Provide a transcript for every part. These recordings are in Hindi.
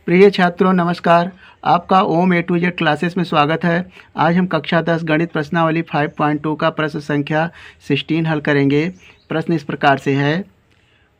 प्रिय छात्रों नमस्कार। आपका ओम ए टू जेड क्लासेस में स्वागत है। आज हम कक्षा 10 गणित प्रश्नावली 5.2 का प्रश्न संख्या 16 हल करेंगे। प्रश्न इस प्रकार से है,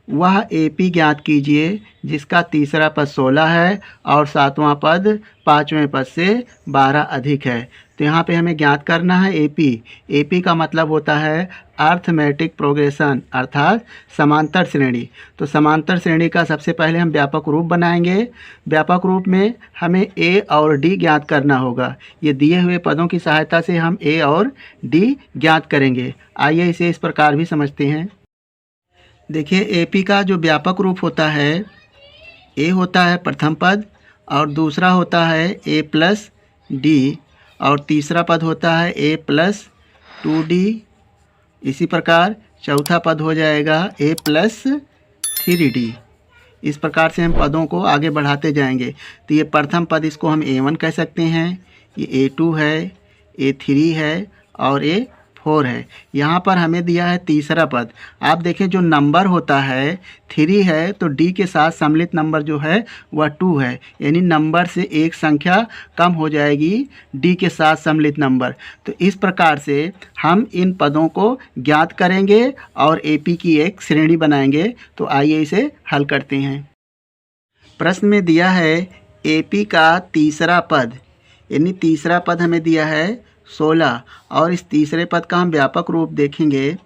वह एपी ज्ञात कीजिए जिसका तीसरा पद 16 है और सातवां पद पाँचवें पद से 12 अधिक है। तो यहाँ पे हमें ज्ञात करना है एपी। एपी का मतलब होता है अर्थमेटिक प्रोग्रेशन अर्थात समांतर श्रेणी। तो समांतर श्रेणी का सबसे पहले हम व्यापक रूप बनाएंगे। व्यापक रूप में हमें ए और डी ज्ञात करना होगा। ये दिए हुए पदों की सहायता से हम ए और डी ज्ञात करेंगे। आइए इसे इस प्रकार भी समझते हैं। देखिए एपी का जो व्यापक रूप होता है, ए होता है प्रथम पद और दूसरा होता है ए प्लस डी और तीसरा पद होता है ए प्लस 2d। इसी प्रकार चौथा पद हो जाएगा ए प्लस 3d। इस प्रकार से हम पदों को आगे बढ़ाते जाएंगे। तो ये प्रथम पद इसको हम a1 कह सकते हैं, ये a2 है, a3 है और a4 है। यहाँ पर हमें दिया है तीसरा पद। आप देखें जो नंबर होता है 3 है तो d के साथ सम्मिलित नंबर जो है वह 2 है, यानी नंबर से एक संख्या कम हो जाएगी d के साथ सम्मिलित नंबर। तो इस प्रकार से हम इन पदों को ज्ञात करेंगे और एपी की एक श्रेणी बनाएंगे। तो आइए इसे हल करते हैं। प्रश्न में दिया है एपी का तीसरा पद, यानी तीसरा पद हमें दिया है 16 और इस तीसरे पद का हम व्यापक रूप देखेंगे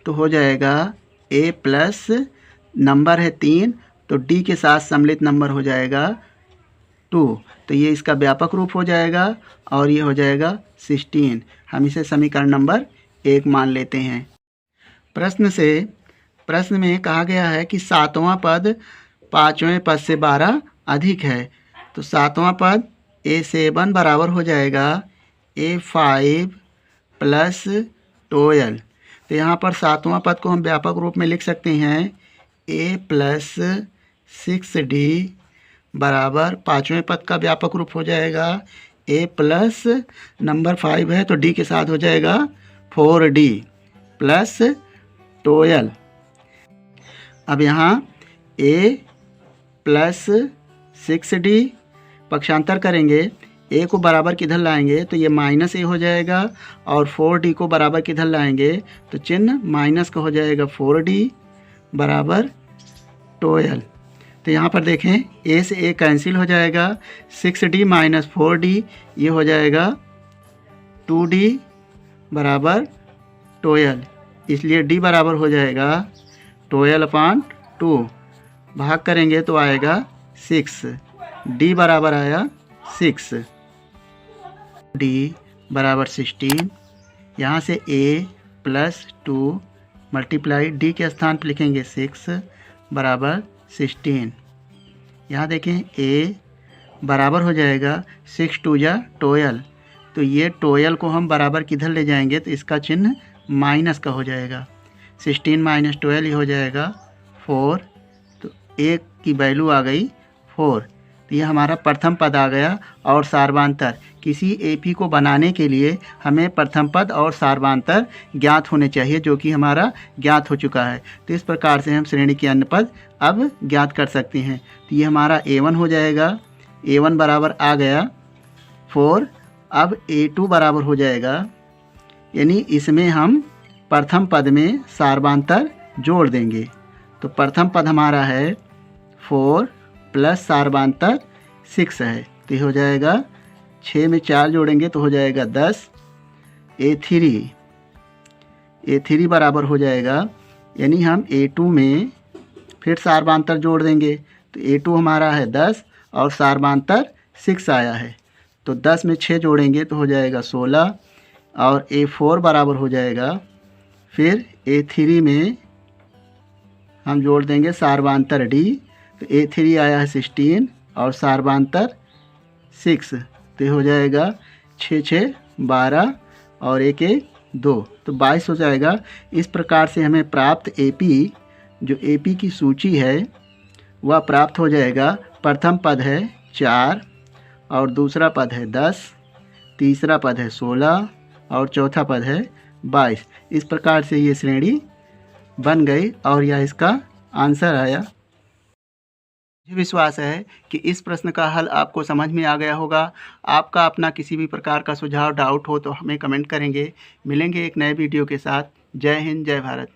तो हो जाएगा ए प्लस नंबर है 3 तो डी के साथ सम्मिलित नंबर हो जाएगा 2। तो ये इसका व्यापक रूप हो जाएगा और ये हो जाएगा 16। हम इसे समीकरण नंबर 1 मान लेते हैं। प्रश्न में कहा गया है कि सातवां पद पाँचवें पद से 12 अधिक है। तो सातवां पद a7 बराबर हो जाएगा a5 प्लस 12। तो यहाँ पर सातवां पद को हम व्यापक रूप में लिख सकते हैं a प्लस 6d बराबर पाँचवें पद का व्यापक रूप हो जाएगा a प्लस नंबर 5 है तो d के साथ हो जाएगा 4d प्लस 12। अब यहाँ a प्लस 6d पक्षांतर करेंगे, ए को बराबर किधर लाएंगे तो ये माइनस ए हो जाएगा और 4d को बराबर किधर लाएंगे तो चिन्ह माइनस का हो जाएगा 4d बराबर 12। तो यहाँ पर देखें ए से ए कैंसिल हो जाएगा, 6d माइनस 4d ये हो जाएगा 2d बराबर 12। इसलिए d बराबर हो जाएगा 12/2। भाग करेंगे तो आएगा 6, d बराबर आया 6, d बराबर 16। यहाँ से a प्लस 2 मल्टीप्लाई d के स्थान पर लिखेंगे 6 बराबर 16। यहाँ देखें a बराबर हो जाएगा 6 2 जा 12। तो ये 12 को हम बराबर किधर ले जाएंगे तो इसका चिन्ह माइनस का हो जाएगा, 16 माइनस 12 ही हो जाएगा 4। तो a की वैल्यू आ गई 4। तो ये हमारा प्रथम पद आ गया। और सार्वधातर, किसी एपी को बनाने के लिए हमें प्रथम पद और सार्वधातर ज्ञात होने चाहिए, जो कि हमारा ज्ञात हो चुका है। तो इस प्रकार से हम श्रेणी के अन्य पद अब ज्ञात कर सकते हैं। तो ये हमारा a1 हो जाएगा, a1 बराबर आ गया 4। अब a2 बराबर हो जाएगा, यानी इसमें हम प्रथम पद में सार्वधातर जोड़ देंगे। तो प्रथम पद हमारा है 4 प्लस सार्वधातर 6 है तो हो जाएगा 6 में 4 जोड़ेंगे तो हो जाएगा 10। a3 बराबर हो जाएगा, यानी हम a2 में फिर सार्वधातर जोड़ देंगे तो a2 हमारा है 10 और सार्वधातर 6 आया है तो 10 में 6 जोड़ेंगे तो हो जाएगा 16 और a4 बराबर हो जाएगा, फिर a3 में हम जोड़ देंगे सार्वधातर d तो a3 आया है 16 और सार्वधातर 6 तो हो जाएगा 6 6 12 और 1 1 2 तो 22 हो जाएगा। इस प्रकार से हमें प्राप्त एपी, जो एपी की सूची है वह प्राप्त हो जाएगा। प्रथम पद है 4 और दूसरा पद है 10, तीसरा पद है 16 और चौथा पद है 22। इस प्रकार से ये श्रेणी बन गई और यह इसका आंसर आया। मुझे विश्वास है कि इस प्रश्न का हल आपको समझ में आ गया होगा। आपका अपना किसी भी प्रकार का सुझाव डाउट हो तो हमें कमेंट करेंगे। मिलेंगे एक नए वीडियो के साथ। जय हिंद, जय भारत।